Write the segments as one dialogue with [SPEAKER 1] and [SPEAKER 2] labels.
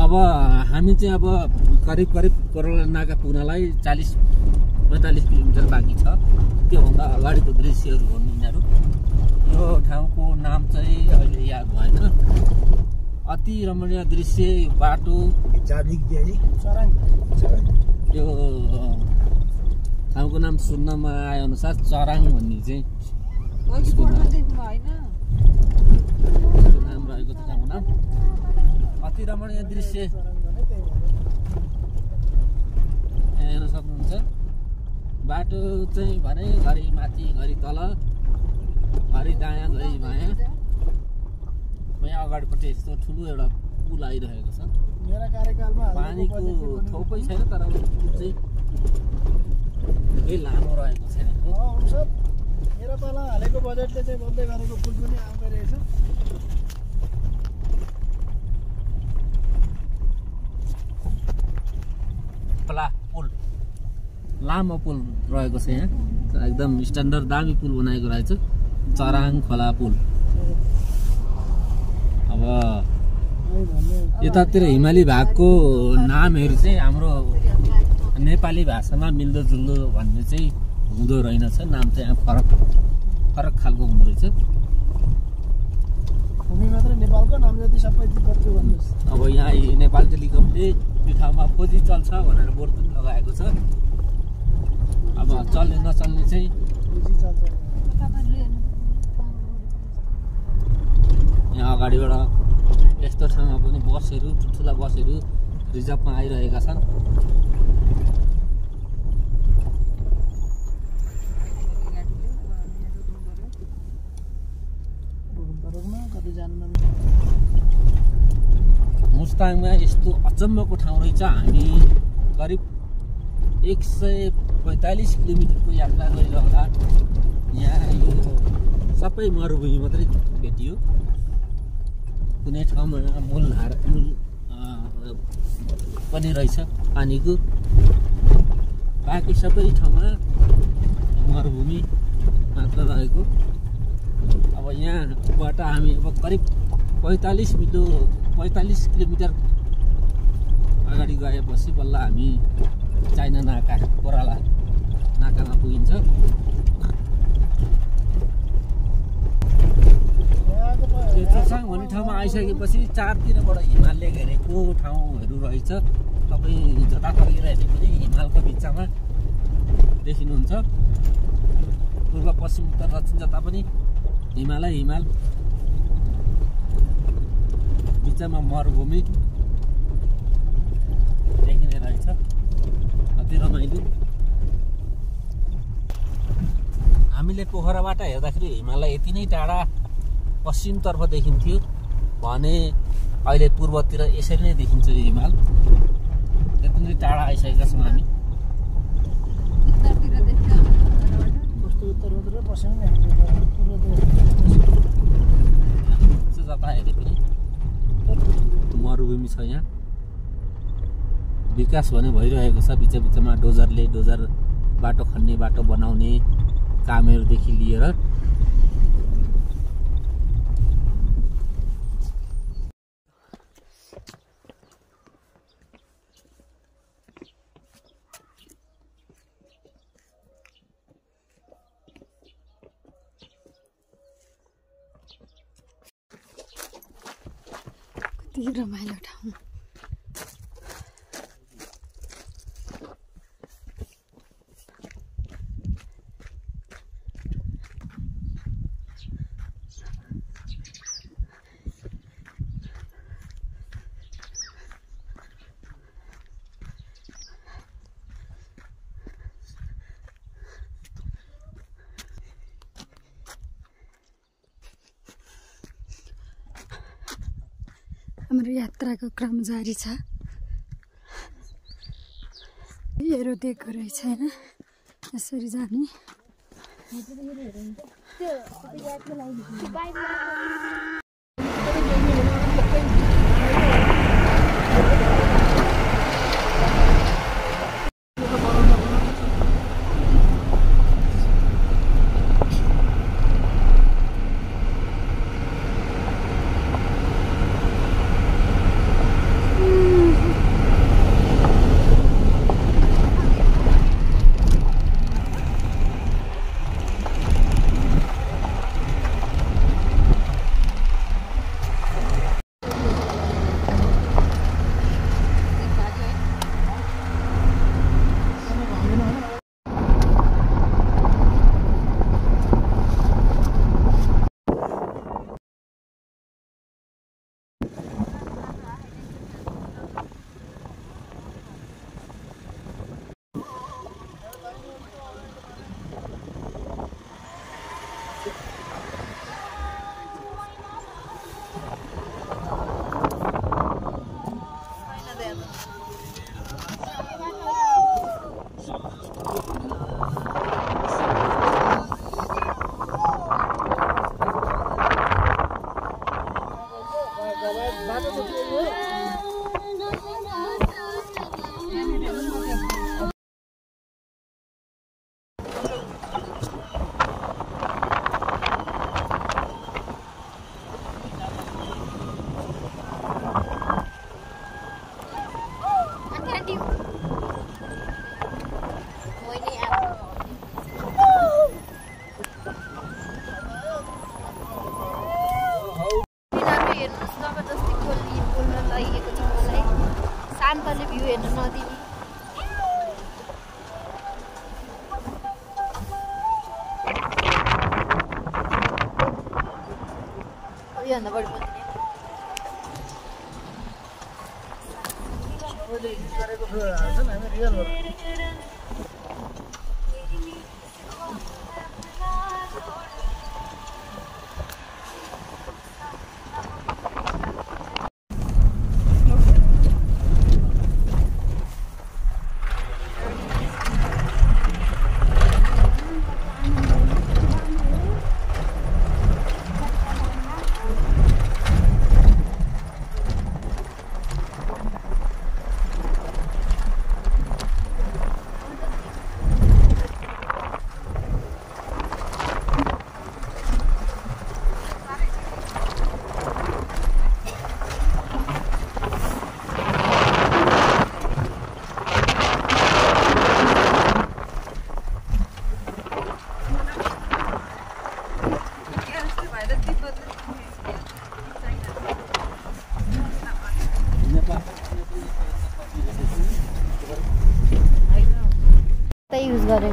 [SPEAKER 1] अब हामी चाहिँ अब करिब कोरोला नाका पुग्नलाई 40-45 किलोमिटर बाँकी छ। त्योभन्दा अगाडिको दृश्यहरू हुन् यिनीहरू। यो ठाउँको नाम चाहिँ अहिले याद भएन। अति रमणीय दृश्य, बाटो यो ठाउँको नाम सुन्नमा आए अनुसार चराङ भन्ने चाहिँ नाम रहेको छ ठाउँको नाम। अति रमणीय दृश्य हेर्न सक्नुहुन्छ। बाटो चाहिँ भने घरि माथि घरि तल, घरि दायाँ घरि बायाँ। यहाँ अगाडिपट्टि यस्तो ठुलो एउटा पुल आइरहेको छ। पानीको थोपै छैन, तर पुल चाहिँ केही लामो रहेको छैन।
[SPEAKER 2] मेरो पाला हालेको बजेटले चाहिँ बन्दै गरेको पुल पनि आउँदै रहेछ।
[SPEAKER 1] पुल लामो पुल रहेको छ यहाँ, एकदम स्ट्यान्डर्ड दामी पुल बनाएको रहेछ। चराङ खोला पुल। अब यतातिर हिमाली भागको नामहरू चाहिँ हाम्रो नेपाली भाषामा मिल्दोजुल्दो भन्ने चाहिँ हुँदो रहेनछ। नाम चाहिँ फरक खालको हुँदो रहेछ।
[SPEAKER 2] भूमि मात्र नेपालको नाम जति सबै तिब्बतको भन्नुहोस्।
[SPEAKER 1] अब यहाँ नेपाल टेलिकमले यो ठाउँमा 4G चल्छ भनेर बोर्ड पनि लगाएको छ। अब चल्ने नचल्ने चाहिँ यहाँ अगाडिबाट यस्तो ठाउँमा पनि बसहरू, ठुल्ठुला बसहरू रिजर्भमा आइरहेका छन्। मुस्ताङमा यस्तो अचम्मको ठाउँ रहेछ। हामी करिब 145 किलोमिटरको यात्रा गरिरहँदा यहाँ यो सबै मरुभूमि मात्रै भेटियो। कुनै ठाउँमा मूल पनि रहेछ पानीको, बाँकी सबै ठाउँमा मरुभूमि मात्र रहेको। अब यहाँबाट हामी अब करिब 45 किलोमिटर अगाडि गएपछि बल्ल हामी चाइना नाका, कोराला नाकामा पुगिन्छ। यो चोसाङ भन्ने ठाउँमा आइसकेपछि चारतिरबाट हिमालले घेरेको ठाउँहरू रहेछ। तपाईँ जता फर्किरहेको पनि हिमालको बिचमा देखिनुहुन्छ। पूर्व पश्चिम उत्तर दक्षिण जता पनि हिमाल, बिचमा मरुभूमि देखिने रहेछ। अति रमाइलो। हामीले पोखराबाट हेर्दाखेरि हिमालय यति नै टाढा पश्चिमतर्फ देखिन्थ्यो भने अहिले पूर्वतिर यसरी नै देखिन्छ। यो हिमाल यति नै टाढा आइसकेका छौँ हामी। जता हेरे पनि मरुभूमि छ। यहाँ विकास भने भइरहेको छ। बिचमा डोजर बाटो खन्ने, बाटो बनाउने कामहरूदेखि लिएर
[SPEAKER 3] कति रमाइलो ठाउँ। हाम्रो यात्राको क्रम जारी छ। हेरो दिएको रहेछ हैन, यसरी जाने।
[SPEAKER 4] शान्तले भ्यू हेर्न नदिने योभन्दा बढी युज गरेँ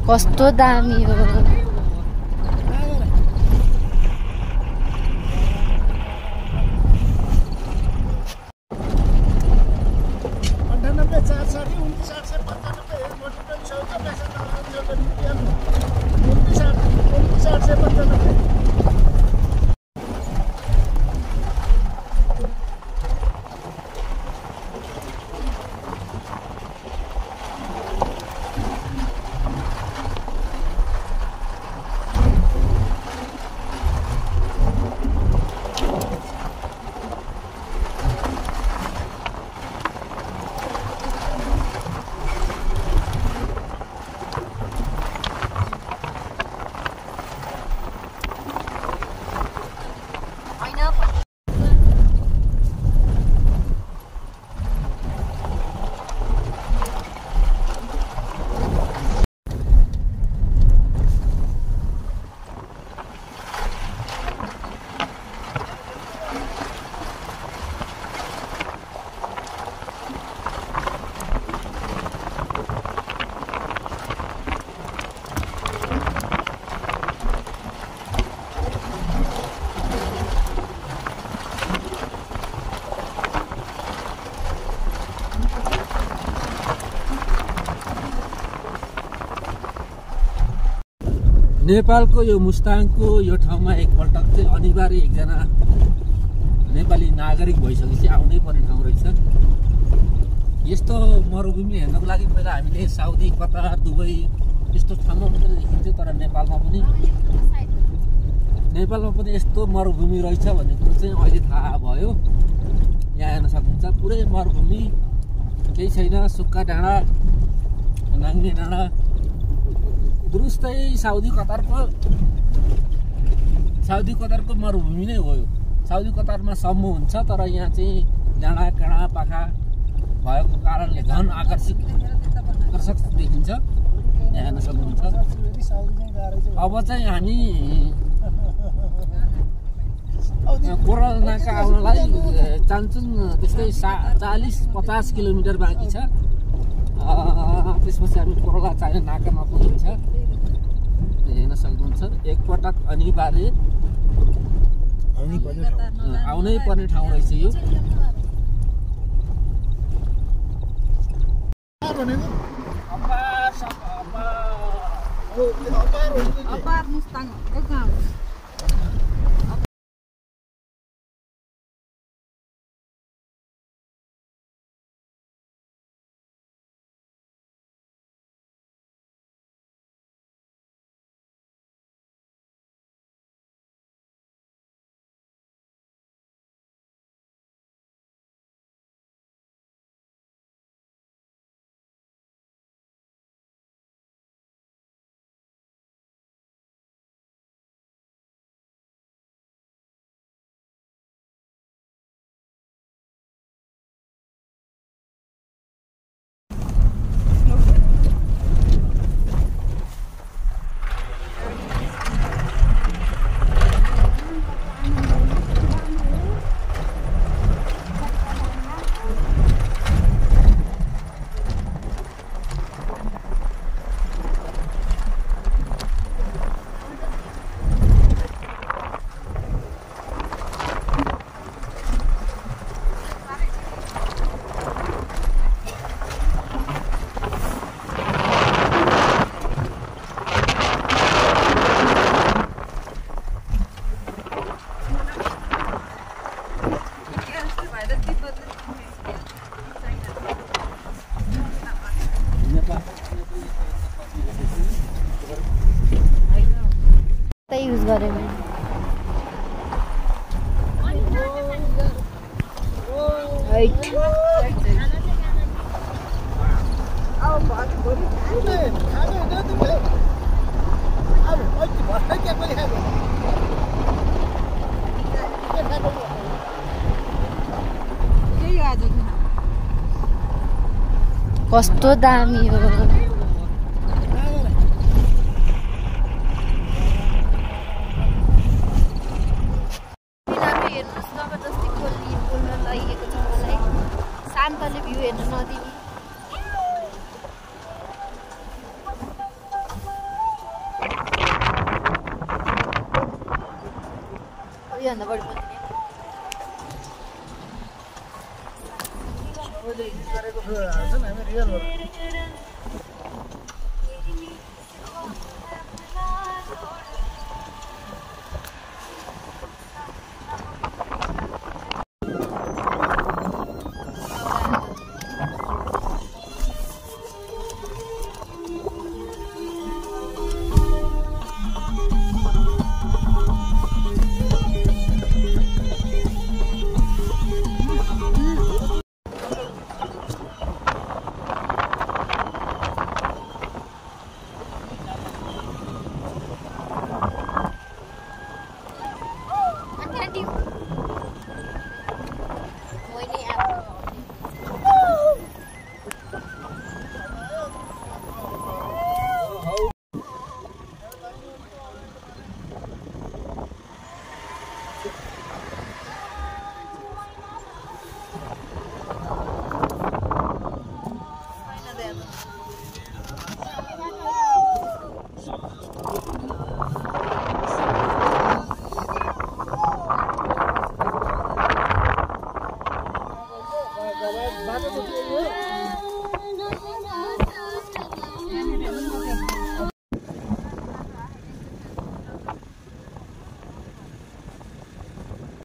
[SPEAKER 4] कस्तो दामी हो
[SPEAKER 1] नेपालको यो मुस्ताङको यो ठाउँमा एकपल्ट चाहिँ अनिवार्य एकजना नेपाली नागरिक भइसकेपछि आउनै पर्ने ठाउँ रहेछ। यस्तो मरुभूमि हेर्नको लागि पहिला हामीले साउदी, कतार, दुबई यस्तो ठाउँमा मात्रै देखिन्थ्यो, तर नेपालमा पनि यस्तो मरुभूमि रहेछ भन्ने कुरो चाहिँ अहिले थाहा भयो। यहाँ हेर्न सक्नुहुन्छ पुरै मरुभूमि, केही छैन, सुक्खा डाँडा, नाङ्गे डाँडा, दुरुस्तै साउदी कतारको मरुभूमि नै हो यो। साउदी कतारमा सम्मु हुन्छ, तर यहाँ चाहिँ डाँडा काँडा पाखा भएको कारणले झन् आकर्षक देखिन्छ। यहाँ हेर्न सक्नुहुन्छ। अब चाहिँ हामी कोरोनाका आउनलाई चान्चुन त्यस्तै 40-50 किलोमिटर बाँकी छ। त्यसपछि हामी कोरोना चाइना नाकामा पुगिन्छ। हेर्न सक्नुहुन्छ एकपटक अनिवार्य आउनै पर्ने ठाउँ रहेछ यो।
[SPEAKER 2] हो त्यो अपार हो नि त्यो।
[SPEAKER 3] अपार मुस्ताङ एक गाउँ
[SPEAKER 4] युज गरेँ मैले।
[SPEAKER 2] अब भातभरि खाने हैन तिमीले। अब अहिले भर्खर के पनि खाएको। के खाएको?
[SPEAKER 3] त्यही आज
[SPEAKER 4] कस्तो दामी हो। हेर्नुहोस् जबरजस्ती बोल्न लगाइएको छ मलाई। शान्तले भ्यू हेर्न नदिने। योभन्दा बढी बोल्ने
[SPEAKER 2] मैले हिट गरेको छु हाल्छ नि हामी रियल हो। बाटो चाहिँ